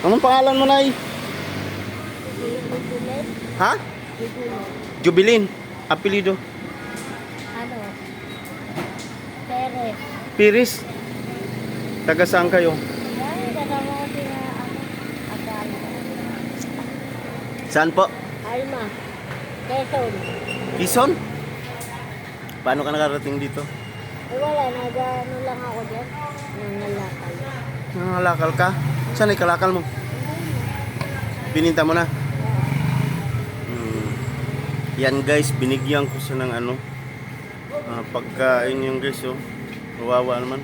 Anong pangalan mo, Nay? Jubilin? Ha? Jubilin. Jubilin. Apelido. Ano? Perez. Piris. Taga saan kayo? Ay, kasama ko si Akala. Saan po? Alma. Quezon. Quezon? Paano ka nakarating dito? Eh wala, nag-ano lang ako dyan. Nangalakal. Nangalakal ka? Saan ay kalakal mo? Bininta mo na? Yan guys, binigyan ko siya ng ano, pagkain yung guys, oh. Kawawa naman.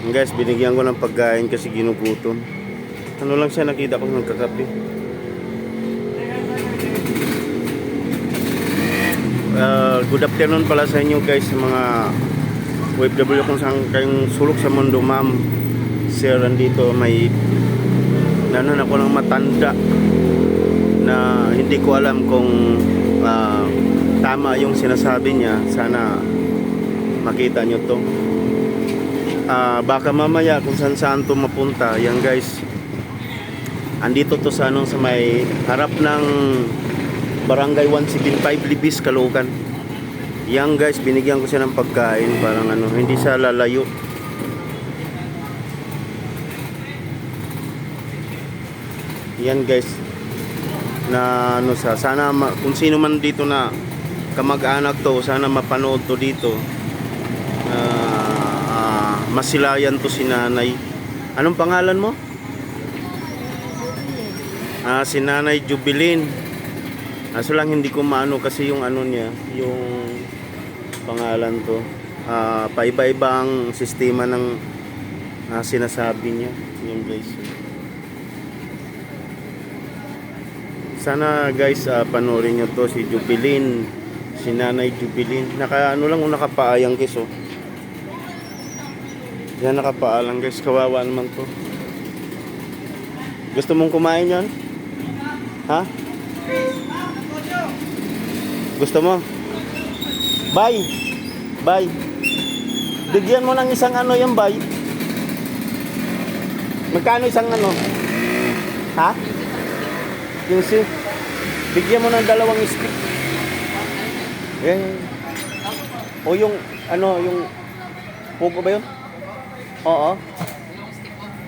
Yan guys, binigyan ko ng pagkain kasi ginugutom. Ano lang siya, nakita ko ng kakape. Good afternoon pala sa inyo guys, sa mga OFW kung saan kayong sulok sa mundo, ma'am. Sir, andito may nanon ako ng matanda na hindi ko alam kung tama yung sinasabi niya. Sana makita nyo to. Baka mamaya kung saan to mapunta. Yan guys, andito to sa sa may harap ng Barangay 175 Libis, Caloocan. Yan guys, binigyan ko siya ng pagkain, parang ano, hindi siya lalayo. Yan guys, na ano sa sana kung sino man dito na kamag-anak to, sana mapanood to dito. Masilayan to si nanay. Anong pangalan mo? Si Nanay Jubilin. Aso lang hindi ko maano kasi yung ano niya, yung pangalan to. Paiba-iba ang sistema ng sinasabi niya. Yung guys. Sana guys, panoorin nyo to, si Jubilin, si Nanay Jubilin. Ano lang, nakapaayang guys, oh. Yan, nakapaalang guys, kawawa naman to. Gusto mong kumain yan? Ha? Gusto mo? Bye! Bye! Bigyan mo ng isang ano yung bye. Magkano isang ano? Ha? 15. Bigyan mo ng dalawang stick. O yung ano, yung pugo ba yun? Oo.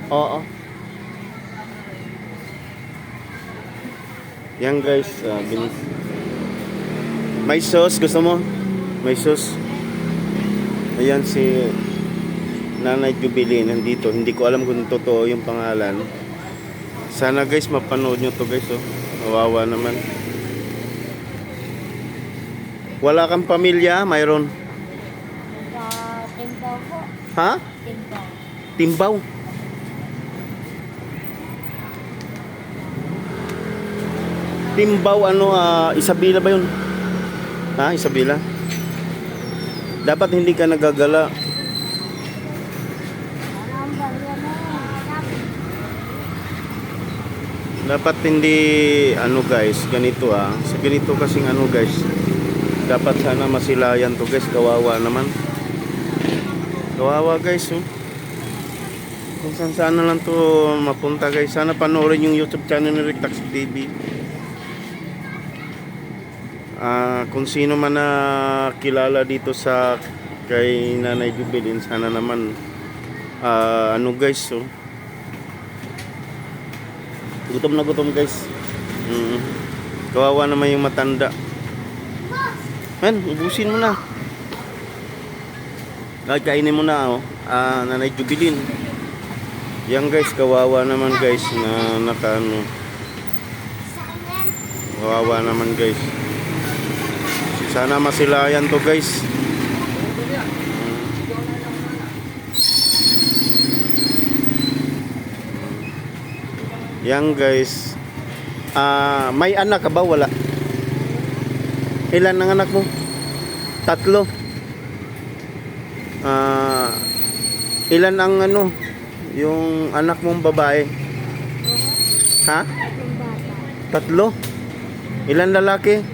Oo. Yan guys, may sauce, gusto mo? May sauce. Ayan si Nanay Jubilin nandito. Hindi ko alam kung totoo yung pangalan. Sana guys mapanood nyo to guys, oh. Kawawa naman. Wala kang pamilya? Mayroon? Timbaw po. Ha? Timbaw. Timbaw? Timbaw ano, Isabela ba yun? Ha? Isabela? Dapat hindi ka nagagala. Dapat hindi ano guys, ganito sa ganito kasing ano guys. Dapat sana masilayan to guys, kawawa naman. Kawawa guys, oh. Kung saan sana lang to mapunta guys. Sana panoorin yung YouTube channel ni Rick Taxi TV. Kung sino man na kilala dito sa kay Nanay Jubilin, sana naman ano guys, oh. Gutom na gutom guys. Kawawa naman yung matanda. Man, ubusin mo na. Kainin mo na, oh. Nanay Jubilin. Yan guys, kawawa naman guys na nakaano. Kawawa naman guys. Sana masilayan to guys. Yan guys. May anak ka ba? Wala. Ilan ang anak mo? 3. Ilan ang ano? Yung anak mong babae? Ha? 3? Ilan lalaki?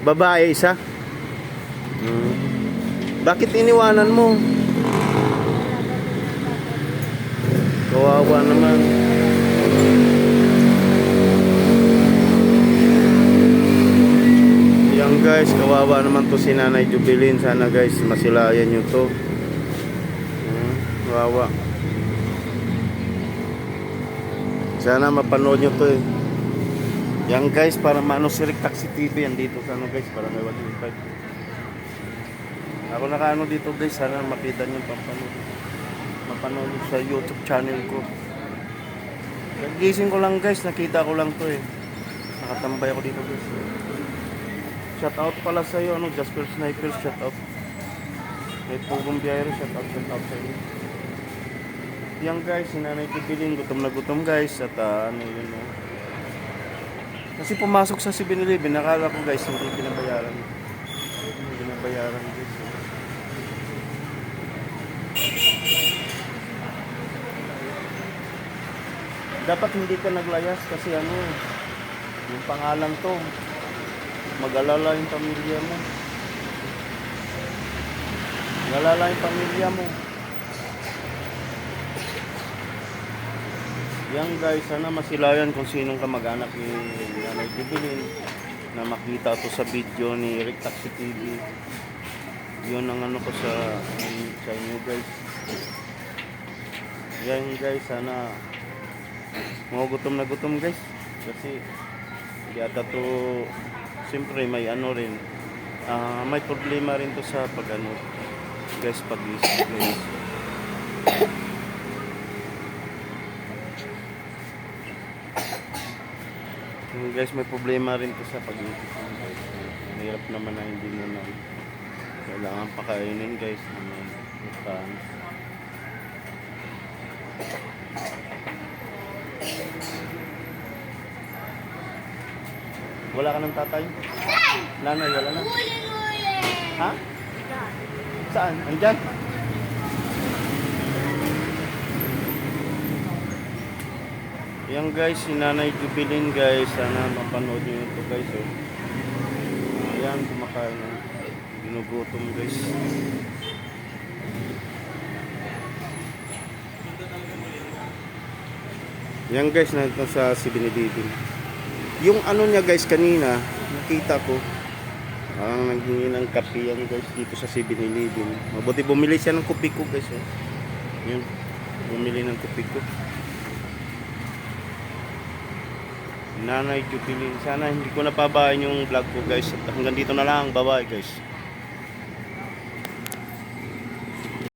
Babae, 1? Bakit iniwanan mo? kawawa naman. Yan guys, kawawa naman to si Nanay Jubilin. Sana guys, masilayan nyo to. Kawawa. Sana mapanood nyo to eh. Yan guys, para maano si Rick Taxi TV. Yan dito sa ano guys, para may 1.5. Ako nakaano dito guys, sana makita nyo mapanood sa YouTube channel ko. Nagising ko lang guys, nakita ko lang to eh. Nakatambay ako dito guys. Shout out pala sa iyo, ano, Jasper Sniper, shout out. May Pugong Biyahero, shout out sa inyo. Yan guys, sinanay Jubilin, gutom na gutom guys, at ano yun eh. Kasi pumasok sa 7-Eleven, nakala ko guys, hindi binabayaran. Hindi binabayaran guys. Dapat hindi ka naglayas kasi ano, yung pangalan to, mag-alala yung pamilya mo. Mag-alala yung pamilya mo. Yan guys, sana masilayan kung sinong kamag-anak ni Nanay Jubilin na makita to sa video ni Rick Taxi TV. Yun ang ano ko sa inyo guys. Yan guys, sana gutom na gutom guys. Kasi yata to, siyempre may ano rin, may problema rin to sa pag ano guys, pag-isip guys. Guys, may problema rin to sa pag-isip guys. Mahirap naman na hindi mo na kailangan pakainin guys. Wala ka ng tatay? Nanay, wala na? Ha? Saan? Andyan? Yan guys, si Nanay Jubilin guys. Sana mapanood nyo ito guys. Oh. Ayan, kumakain ng ginugutom guys. Yan guys, nandito sa 7-Eleven. Yung ano niya guys kanina, nakita ko, ang naghingi ng kape yan guys dito sa 7-Eleven. Mabuti bumili siya ng kopi ko guys. Eh. Yun, bumili ng kopi ko. Nanay Jubilin. Sana hindi ko napabayan yung vlog ko guys. Hanggang dito na lang. Bye bye guys.